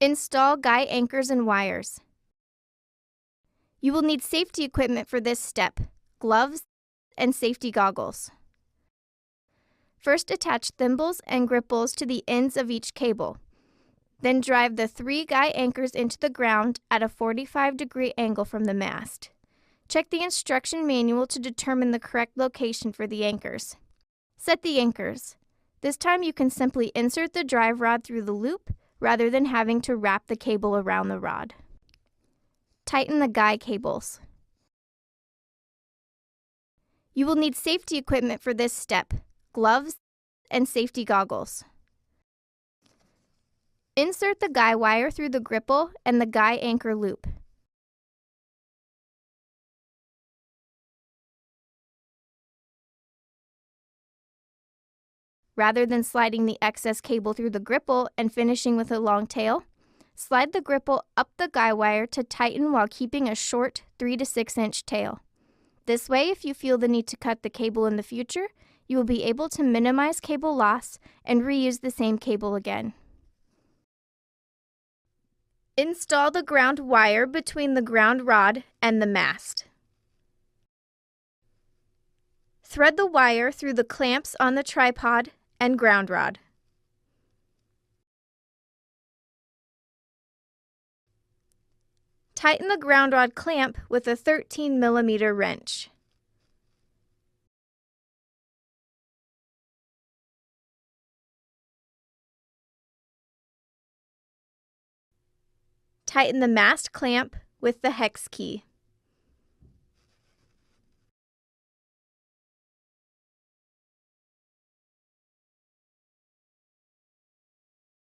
Install guy anchors and wires. You will need safety equipment for this step: gloves and safety goggles. First, attach thimbles and gripples to the ends of each cable. Then drive the 3 guy anchors into the ground at a 45-degree angle from the mast. Check the instruction manual to determine the correct location for the anchors. Set the anchors. This time you can simply insert the drive rod through the loop rather than having to wrap the cable around the rod. Tighten the guy cables. You will need safety equipment for this step: gloves and safety goggles. Insert the guy wire through the gripple and the guy anchor loop. Rather than sliding the excess cable through the gripple and finishing with a long tail, slide the gripple up the guy wire to tighten while keeping a short 3 to 6 inch tail. This way, if you feel the need to cut the cable in the future, you will be able to minimize cable loss and reuse the same cable again. Install the ground wire between the ground rod and the mast. Thread the wire through the clamps on the tripod and ground rod. Tighten the ground rod clamp with a 13mm wrench. Tighten the mast clamp with the hex key.